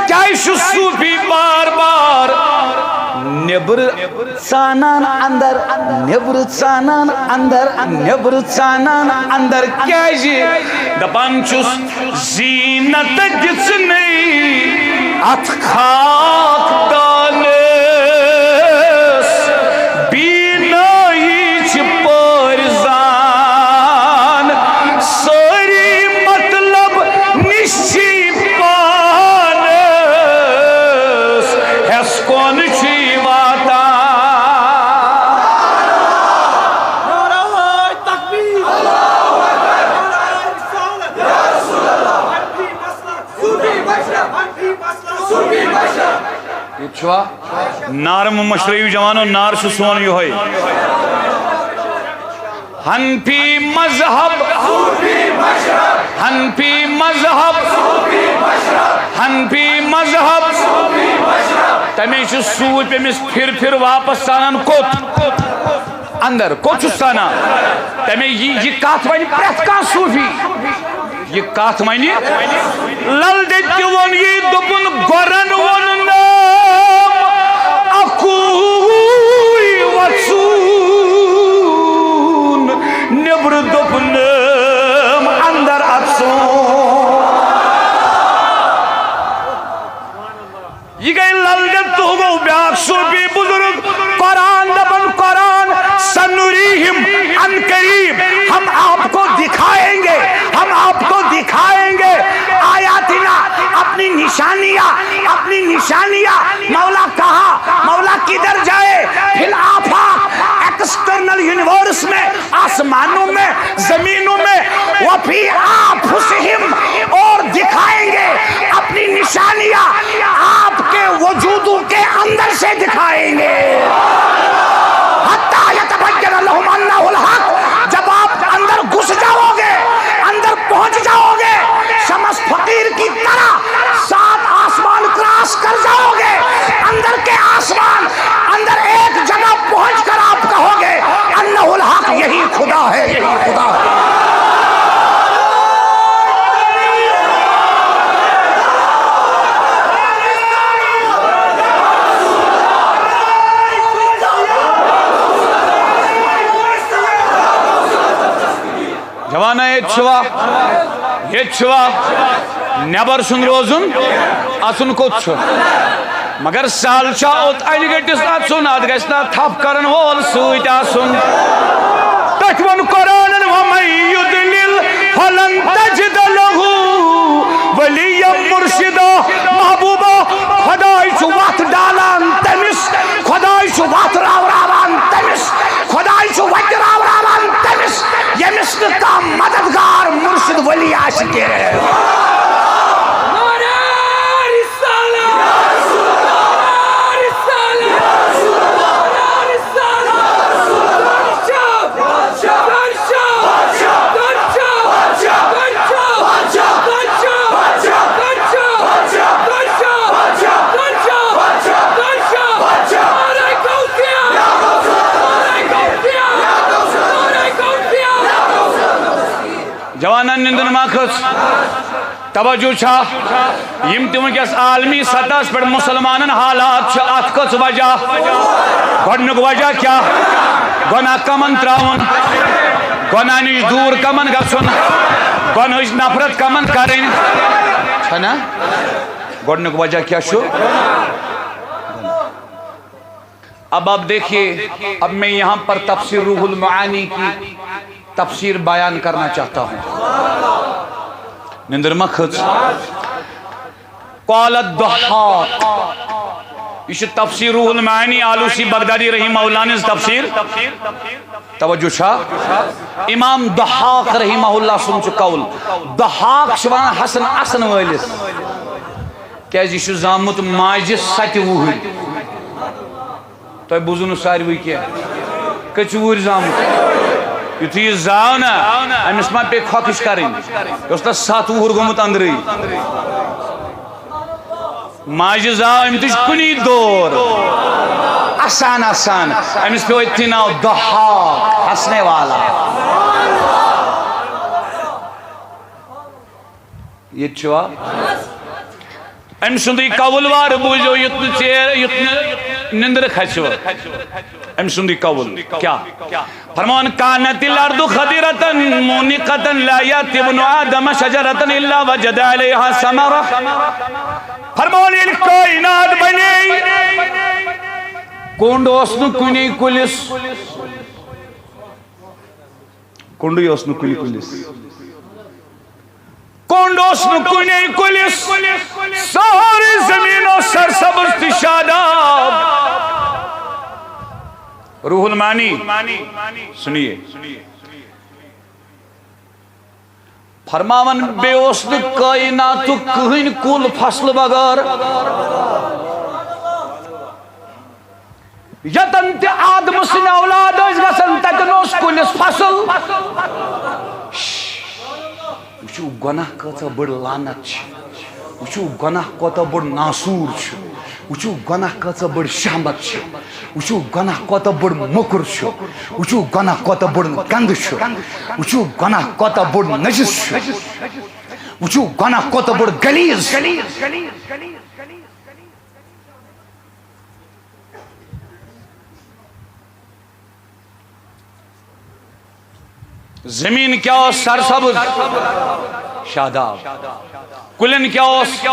S1: کیا صوفی بار بار نیبر ژانان اندر نیبر ژانان اندر نیبر ژانان اندر کیازِ دپان چھُس زینت دِژنَے اتھ خاک دانس بینٲیی چھِ پٲرزان سٲری مطلب نِش چھِ پانس ہٮ۪س کُن چھِ نارم مشرعی جوانو نار چھُ سون یہوے حنفی مذہب حنفی مذہب حنفی مذہب تمہیں چھُ سوٗد پیمس پھر واپس سانان کوت اندر کوت چھُس سانان تمہیں یہ کتھ ونہِ پرٛٮ۪تھ کانٛہہ صوٗفی یہ کتھ ونہِ لل دید تہِ ووٚن یی دوٚپُن گۄرن ووٚن نیبر دوپنم اندر افسون یہ گئی للدت تو گو بیاک صوفی بزرگ قرآن دبن قرآن سنوریہم ان قریب ہم آپ کو دکھائیں گے ہم آپ کو دکھائیں گے آیاتنا اپنی نشانیاں مولا کہا مولا کدھر جائے فی الآفاق ایکسٹرنل یونیورس میں آسمانوں میں زمینوں میں وفی آنفسہم اور دکھائیں گے اپنی نشانیاں آپ کے وجودوں کے اندر سے دکھائیں گے حتی یتبین لہم انہ الحق جب آپ اندر گھس جاؤ گے اندر پہنچ جاؤ گے شمس فقیر کی طرح 7 آسمان کراس کر جاؤ گے اندر کے آسمان اندر ایک جگہ پہنچ کر آپ کہو گے انہ الحق یہی خدا ہے یہی خدا ہے جوانا یہ چھوا نیبر سن روزن اصن کوت چھو مگر سال چھا اوت اینی گٹس اصن ات گسنا تھپ کرن وول سوت آسن تکون قرآن ومن یضلل فلن تجد له ولیا مرشدا محبوبا خدای چھو وقت ڈالان تمس خدای چھو وقت راوران تمس خدای چھو وقت راوران تمس یمس کا مددگار مرشد ولی عاشق ہے جوانان نندن ما کھس توجہ چھا یم تہ ونکس عالمی سطح پر مسلمانن حالات چھ ات کس وجہ گۄڈنیُک وجہ کیا گناہ کمن تراون گناہ نش دور کمن گژھُن گناہٕچ نفرت کمن کرٕنۍ چھنا گۄڈنیُک وجہ کیا چھُ اب آپ دیکھیے اب میں یہاں پر تفسیر روح المعانی کی تفسیر بیان کرنا چاہتا ہوں نندر مکھز قال الضحاق یہ تفسیر روح المعانی آلوسی بغدادی رحمہ اللہ نے تفسیر توجہ چھا امام ضحاق رحمہ اللہ سن چھ قول ضحاق شوان حسن حسن والس کیازِ یہ چھ زامت ماجہ 7 وُہٕرۍ تو بوزن ساروی کیا کچھ وُہٕرۍ زامت یُتھُے یہ زاو نا امس ما پے کھۄکٕش کرٕنۍ یہ اوس تس 7 وُہُر گوٚمُت أنٛدرٕے ماجہِ زاو أمۍ تُج کُنی دور آسان آسان امس پیو أتھی ناو ضحاق ہسنے والا یہ چھوا أمۍ سُنٛدٕے قول وار بوٗزِو یُتھ نندر کھسو أمۍ سُنٛدٕے قول کیا فرمان کانت الارض خضرة مونقة لا یأتی ابن آدم شجرة الا وجد علیہا ثمرة فرمان ییٚلہِ کائنات بنے کونڈ اوس نہٕ کُنی کُلِس کونڈٕے اوس نہٕ کُنی کُلِس کونڈ اوس نہٕ کُنی کُلِس ساری زمین و سرسبز تھی شاداب روح المعانی سنیے فرماون بے اوس نہٕ کائناتُک کٕہٕنۍ کُل فصل بغٲر یتن تہِ آدمہٕ سٕنٛدۍ اولاد ٲسۍ گژھان تتٮ۪ن اوس کُلِس فصل وچھو گناہ کۭژاہ بٔڑ لعنت چھِ وچھو گناہ کوتاہ بوڑ ناسور چھُ وچھو گناہ کۭژاہ بٔڑ شہمت چھِ وچھو گناہ کوتاہ بوڑ موٚکُر چھُ وچھو گناہ کوتاہ بوڑ گنٛدٕ چھُ وچھو گناہ کوتاہ بوڑ نجس چھُ وچھو گناہ کوتاہ بوڑ غلیظ زمین کیا اوس سرسبز شاداب کلن کیا اوس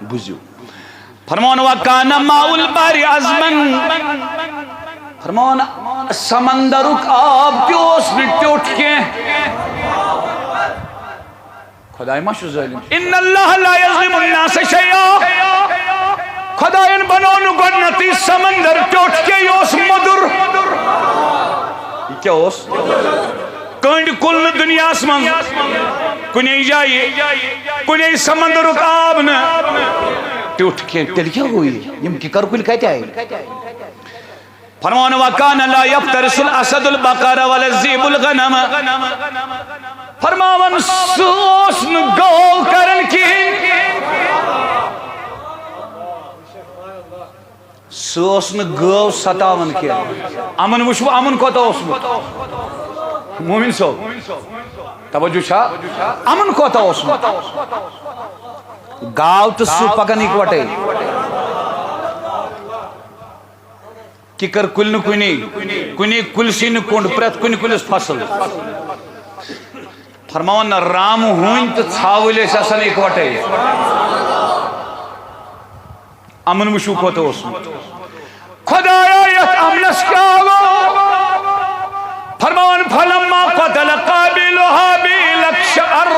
S1: بوزیو فرمان وکان ماء البحر عذبن فرمان سمندرک آب تہِ اوس نہٕ ٹیوٚٹھ کینٛہہ خداے ما چھُ ظٲلِم ان اللہ لا یظلم الناس شیئا خدایَن بنوو نہٕ گۄڈنیٚتھٕے سمندر ٹیوٚٹھ کینٛہہ یہِ اوس موٚدُر کیا اوس کٔنٛڈۍ کُل نہٕ دُنیاہس منٛز کُنے جایہِ کُنے سمندرُک آب نہٕ ٹیوٚٹھ کینٛہہ تیٚلہِ کیٛاہ گوٚو یہِ یِم کِکر کُلۍ کتہِ آیہِ فرمان وکان لا یفترس الاسد البقر ولا الذئب الغنم فرماون سُہ اوس نہٕ گٲو کران کِہیٖنۍ سُہ اوس نہٕ گٲو ستاوان کینٛہہ امن وٕچھو امن کوتاہ اوسمُت مومن صٲب توجہ چھا امن کوتاہ اوسمُت گاو تہٕ سُہ پکان اِکوٹے کِکر کُلۍ نہٕ کُنے کُلسٕے نہٕ کُنٛڈ پرٛٮ۪تھ کُنہِ کُلِس فصل فرماون رام ہوٗنۍ تہٕ ژھاوٕلۍ ٲسۍ آسان اِکوٹے امن وٕچھو کوتاہ اوسمُت خدایا یتھ امنس کیا گوٚو فرمان فلما قتل قابیل حابیل اکشعر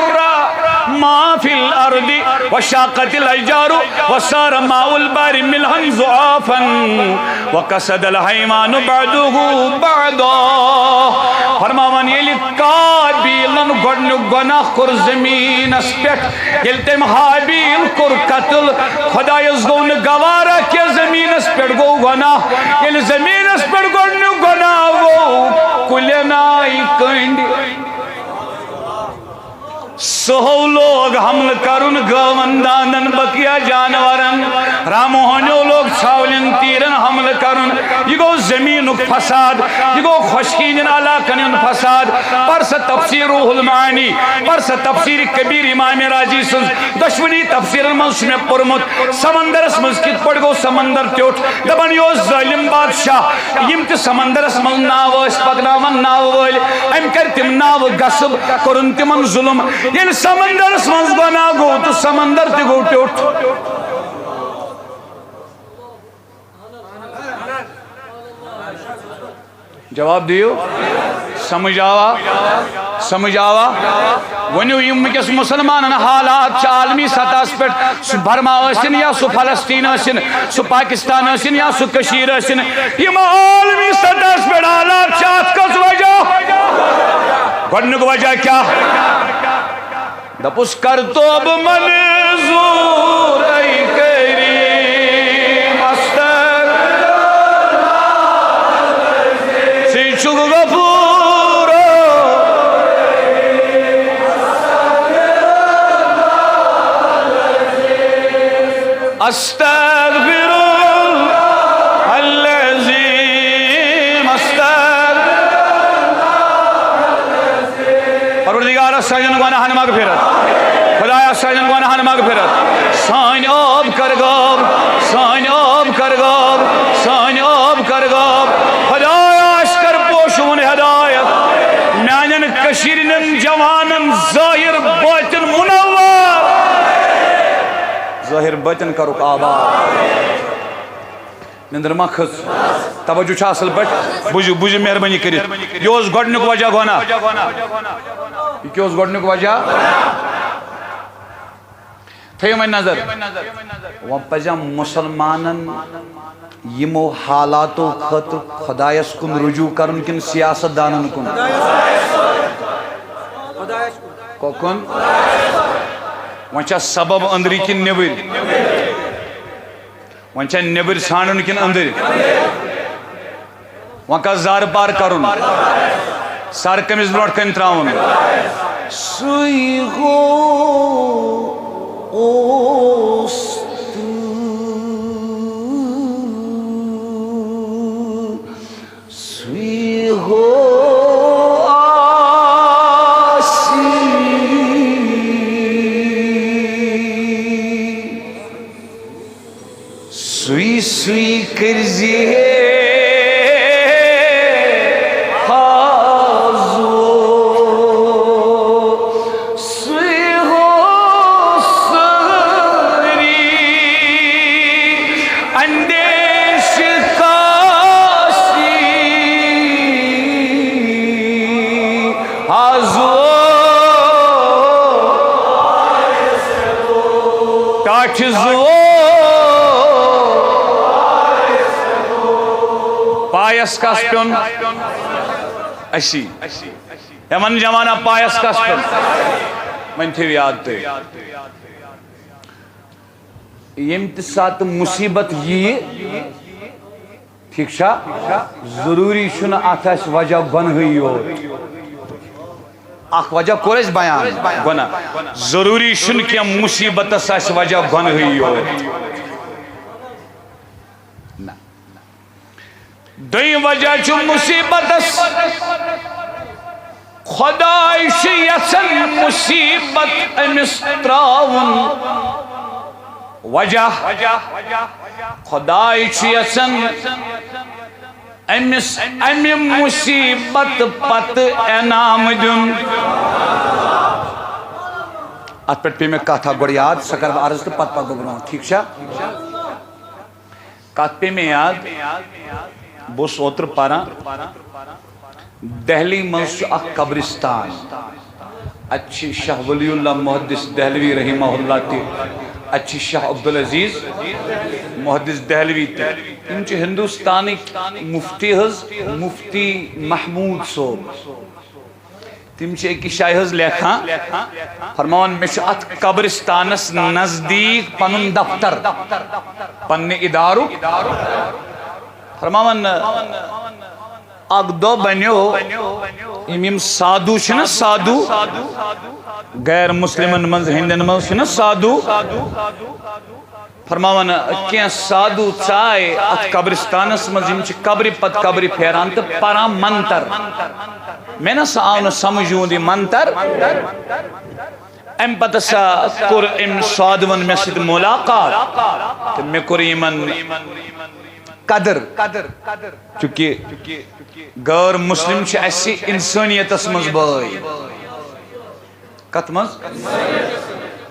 S1: ما فی الارض وشاقت الاشجار وصار ماء البحر ملحا ضعافا وقصد الحیوان بعضه بعضا فرماون ییٚلہِ قابیلن گۄڈنیُک گۄناہ کوٚر زمیٖنس پٮ۪ٹھ ییٚلہِ تٔمۍ حابیل کوٚر قتل خدایس گوٚو نہٕ گوارا کینٛہہ زمیٖنس پٮ۪ٹھ گوٚو گۄناہ ییٚلہِ زمیٖنس پٮ۪ٹھ گۄڈنیُک گۄناہ گوٚو کُلٮ۪ن آیہِ کٔنٛڈۍ سہو لوگ حمل کرن گاون داندن بقیہ جانورن راموہنیو لوگ چھاولین تیرن حمل کرن یہ گو زمین فساد یہ گو خشکین علاقن فساد پر سا تفسیر روح المعانی پر سا تفسیر کبیر امام راضی سن دشمنی تفسیر منس میں پرمت سمندر اس مسکت پڑ گو سمندر تیوٹ دبن یو ظالم بادشاہ یم تی سمندر اس من ناو اس پکناون ناو ویل ام کر تم ناو غصب کرن تمن ظلم یل سمندر اس من گنا گو تو سمندر تی گو تیوٹ جواب دیو سمجھ آوا ونیو یم کس مسلمان حالات عالمی سطح پہ سہ برما ثن یا سہ فلسطین ثن سہ پاکستان ثن یا سہ کشیر ثن یم عالمی سطح پہ حالات ات کس وجہ گۄڈنیُک وجہ کیا دپس کر تو اب منظور ای کریم استر سی چک غفور استغفر العظیم استغفر پروردگار سجن گناہن مغفرت خدایا سجن گناہن مغفرت سان آب کر گاب سان آب کر گاب سان آب کر گاب خدایا اشکر پوشون ہدایت میانن کشیرن جوانن ظاہر باطن منور ظاہر باطن کرک آباد نندر مخص توجہ چھا اصل پٹ بوجھو مہربانی کرت یہ اس گۄڈنیُک وجہ گونا یہ کیا اس گۄڈنیُک وجہ تھیو میں نظر وہ پجا مسلمانن یمو حالاتو خطر خدایس کن رجوع کرن کن سیاست دانن کن کن وچا سبب اندری کن نبر وچا نبر سانن کن اندر وکا زار پار کرن سار کمیز بروٹ کن تراؤن سوئی ہو اوست سوئی ہو سوئی سوئی کرزی ہے پایس کس پیون اسی یمن جمانہ پایس کس پیون من تھی یاد تے یم تسات مصیبت یہ ٹھیک شا ضروری شن آتاش وجہ بن ہوئی ہو اخ وجہ کورش بیان گنا ضروری شن کیا مصیبت ساش وجہ بن ہوئی ہو دوئی وجہ چو مصیبت خدای شیعسن مصیبت امستراون وجہ خدای شیعسن امی مصیبت پت انام دن ات پہ میں کہا تھا گوڑی یاد سکر عرض تو پت پت بگناؤں ٹھیک شا کہت پہ میں یاد بوس اوتر پارا دہلی منسو اک قبرستان اچھی شاہ ولی اللہ محدث دہلوی رحمہ اللہ تی اچھی شاہ عبدالعزیز محدث دہلوی تی انچہ ہندوستانی مفتی حض مفتی محمود صوب تمچہ ایک شاہ حض لیکھا فرماؤن میں ات قبرستانس نزدیک پنن دفتر پن ادارو فرماؤن اگ دو بنیو امیم سادو چھنا سادو غیر مسلمن منز ہندن منز چھنا سادو فرماون کیا سادو چائے ات قبرستانس مزیم چھ قبری پت قبری پھیران تو پران منتر میں نا ساؤن سمجھون دی منتر ام پتہ سا کور ام سادون میں سید ملاقات تو میں کور ایمن قدر چونکہ غیر مسلم چھ ایسی انسانیت اسمز بائی کت مز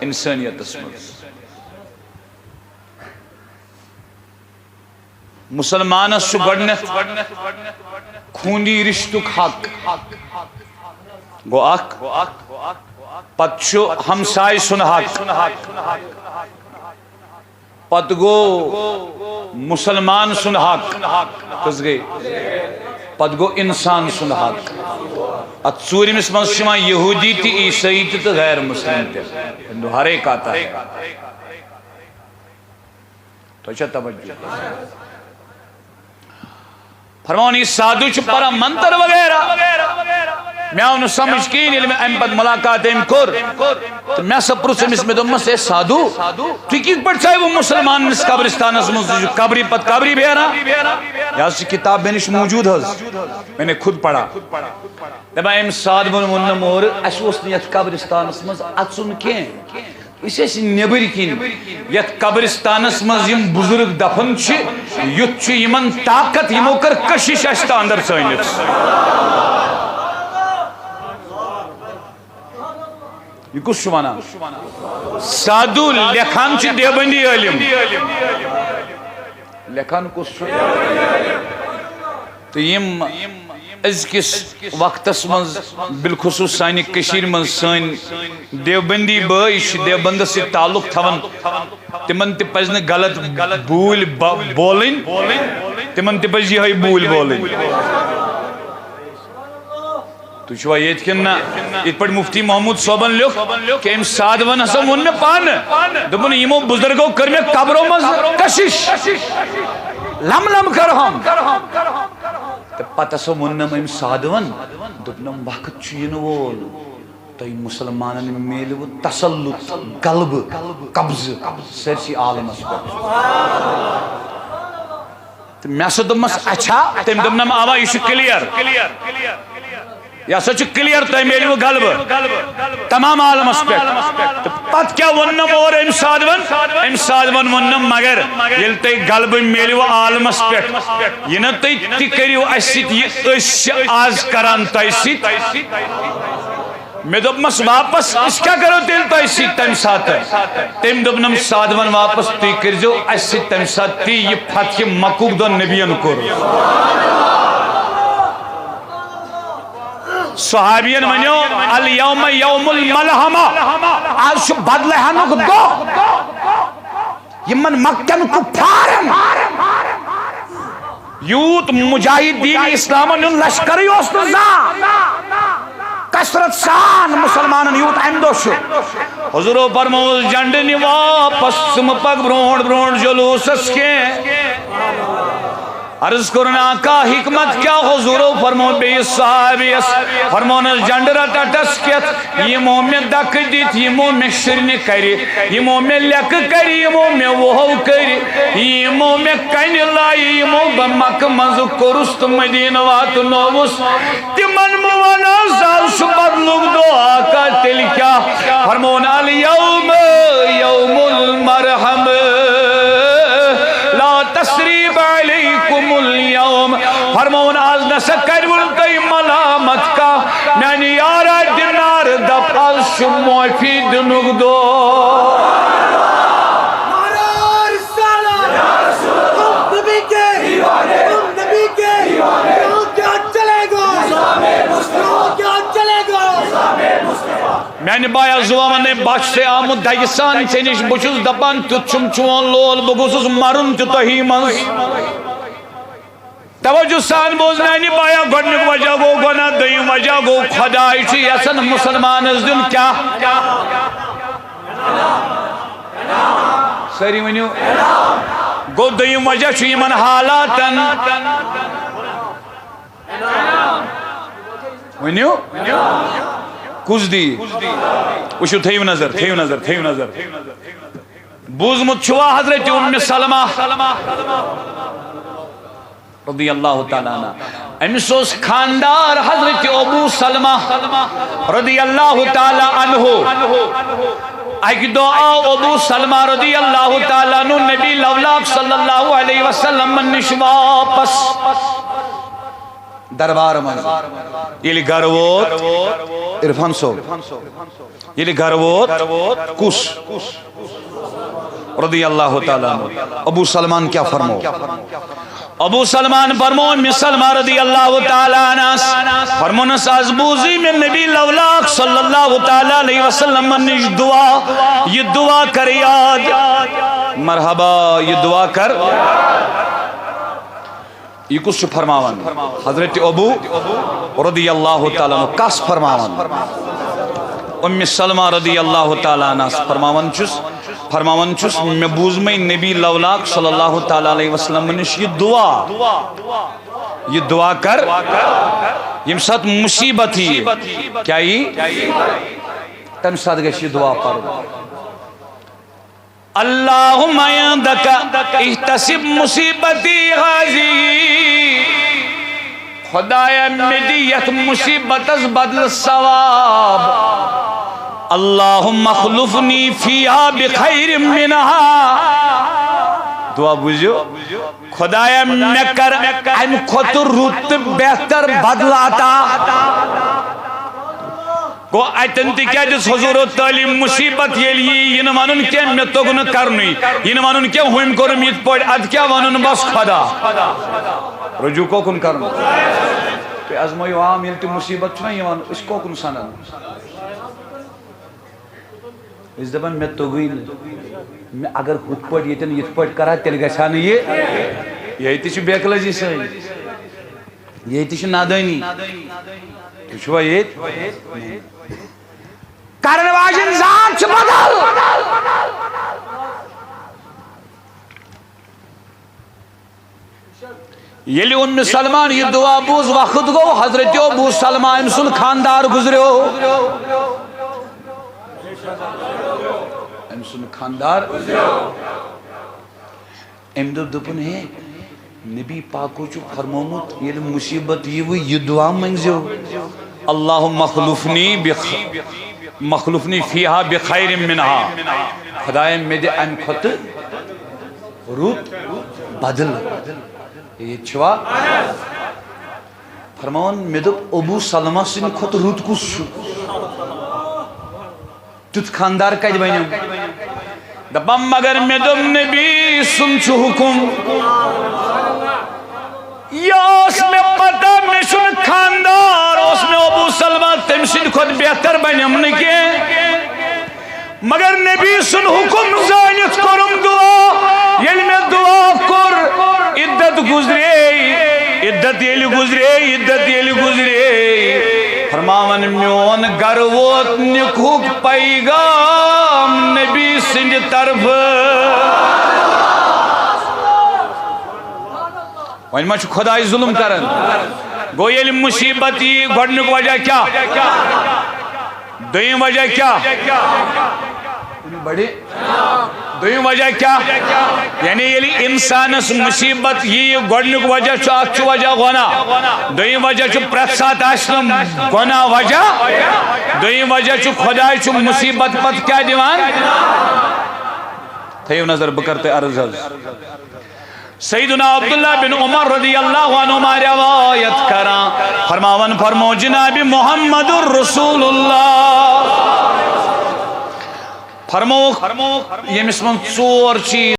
S1: انسانیت اسمز مسلمان اس گڈنت خونی رشتک حق گو اک پتشو ہمسائی سن حق پت گو مسلمان سن حق کس گئی پت گو انسان سن حق ات ژوٗرِمِس منٛز چھِ یِوان یہودی تہِ عیسائی تہِ تہٕ غیر مسلم تہِ ہر ایک آتا ہے تو چھا توجہ فرمانی سادو چھ پرا منتر وغیرہ میں آؤں سمجھ کی نہیں میں ام پت ملاقات ام کور تو میں سب پرس امس میں دمس اے سادو تو کس پر چاہے وہ مسلمان اس قبرستان اس جو قبری پت قبری بھیرا یا اس کتاب میں نش موجود ہے میں نے خود پڑھا دبا ام ساد بن منم اور اسوس نیت قبرستان اس مز اچن کیں اسے نیبر کن یت قبرستانس مز یم بزرگ دفن چھ یت چھ یمن طاقت یمو کر کشش اشتا اندر سینت یہ کس شمانا سادو لکھان چھ دیوبندی علم لکھان کس شمانا تو یم از کس وقت مز بالخصوص سانی کشیر من سانی دیوبندی باش دیوبند سے تعلق تھون تمن تی پزن غلط بول بولن تمن تی پز یہ بول بولن تو چھوا یہ کن ات پر مفتی محمود صوبن لکھ کہ ام سادون حسن ون میں پان دبن یمو بزرگو کر میں قبروں مز کشش لم لم کر ہم پتہ سو منم ام سادون دبنم وقت چین وول تو مسلمانن میلو تسلط قلب قبض سرسی عالم اس پر میں سو دمس اچھا تم دبنم آوا یہ کلیر یا سچ کلیر تو میلو قلب تمام عالم اس پر پت کیا ونم اور ام سادون ونم مگر یل تی قلب میلو عالم اس پر یہ نا تی کریو اسیت یہ اش آز کران تیسیت میں دبمس واپس اس کیا کرو تیل تیسیت تیم ساتھ تیم دبنم سادون واپس تی کرجو اسیت تیم ساتھ تی یہ فتح مکوک دو نبیان کرو صحابین منیو الیوم یوم الملحمہ آج شو بدلہنک دو یمن مکن کو پھارن یوت مجاہد دین اسلامن یون لشکری اوسن زا کسرت سان مسلمانن یوت امدو شو حضورو فرمول جنڈنی واپس مپک برونڈ برونڈ جلوس اس کے عرض کرنا آقا حکمت کیا حضورو فرمون بے صحابیس فرمون جنڈرہ تٹسکیت یہ مومن دک دیت یہ مومن شرن کری یہ مومن لک کری یہ مومن وہو کری یہ مومن کن لائی یہ مومن مک منزو کرست مدین وات نووس تمن موانا زال شبت لگ دو آقا تل کیا فرمون الیوم یوم المرحم لا تسریب علیکم اليوم فرمون آز نسکر بلتی ملامت کا میں یارا دینار دفعال شموئی فی دنگ دو میں نے بایا زوامن نے بخش سے آمد دائیسان چینش بچوز دبان تچم چون لول بگوسوس مرن تتہی منز توجہ سان بوز میں نے بایا گھڑنک وجہ گو گنا دائیم وجہ گو خدای چی یسن مسلمان از دن کیا سری منیو گو دائیم وجہ چی من حالاتن منیو کس دی وشو تھیو نظر بوزمت چھوا حضرت ام سلمہ رضی اللہ تعالیٰ عنہ امس اوس خاندار حضرت ابو سلمہ رضی اللہ تعالیٰ عنہ اکہ دو آو ابو سلمہ رضی اللہ تعالیٰ عنہ نبی لولاک صلی اللہ علیہ وسلم نش واپس دربار من یلی گھر ووت عرفان صاحب یلی گھر ووت کس رضی اللہ تعالیٰ عنہ ابو سلمان کیا فرمو ابو سلمان فرمو ام سلمہ رضی اللہ تعالیٰ عنہ فرمونس از بوزی میں نبی لولاک صلی اللہ تعالیٰ علیہ وسلم نش دعا یہ دعا کر یاد مرحبا یہ دعا کر یہ کس چھ فرماوان حضرت ابو رضی اللہ تعالیٰ عنہ کس فرماوان ام سلمہ رضی اللہ تعالیٰ عنہ فرماوان چھس میں بوز میں نبی لولاک صلی اللہ تعالیٰ علیہ وسلم نش یہ دعا کر یم ساتھ مصیبت ہی کیا یہ تم ساتھ گئے دعا پر اللہم عندک احتسب مصیبتی غازی خدایا مدیت مصیبت از بدل ثواب اللہم اخلفنی فیہا بخیر منہا دعا بوجھو خدایا میں کر ام خطر روت بہتر بدلاتا گو ایتن تی کیا جس حضور و تعلیم مصیبت یہ ین وانن کیا میں تگن کرنی ین وانن کیا ہوئم کرم یہ پوڑ اد کیا وانن بس خدا رجوع کو کن کرن کہ ازمائی عام یلتی مصیبت چھنا یہ وانن اس کو کن سنن اس دبن میں تگوین میں اگر خود پوڑ یہ پوڑ کرا تل گسان یہ تیچ بیکلا جی سے یہ تیچ نادانی چھوا یہ کرن واجن ذات چھ بدل یلی ام سلمان یہ دعا بوز وقت گو حضرت ابو سلمہ امسن خاندار گزرے ہو امسن خاندار امدب دپن ہے نبی پاکو چو فرمومت یہ مصیبت یہ دعا منگزو اللہم مخلوفنی فیہا بخیر منہا خدای میدے ام خط روت بدل یہ چھوا فرمون میدب ابو سلمہ سن خط روت کس شو تت خاندار کج بینیم دبم مگر میدب نبی سن چھو حکم یا اس میں پتہ میں سن خاندار اس میں ابو سلمہ تمسن خود بہتر بنیم نکے مگر نبی سن حکم زانیت کرم دعا یل میں دعا کر عدت یلی گزرے فرماون میون گر ووت نکھوک پیغام نبی سند طرف وہیں ما چھو خدای ظلم کرن گو یلی مصیبتی گھڑنک وجہ کیا دوئیم وجہ کیا بڑی دوئیم وجہ کیا یعنی یلی انسان اس مصیبت یہ گھڑنک وجہ چھو اچھو وجہ گونا دوئیم وجہ چھو پرسات آشنم گونا وجہ دوئیم وجہ چھو خدای چھو مصیبت پت کیا دیوان تھیو نظر بکرتے عرض سیدنا عبداللہ بن عمر رضی اللہ عنہ روایت کرا فرماون فرمو جناب محمد الرسول اللہ فرمو یہ مسمن چور چیز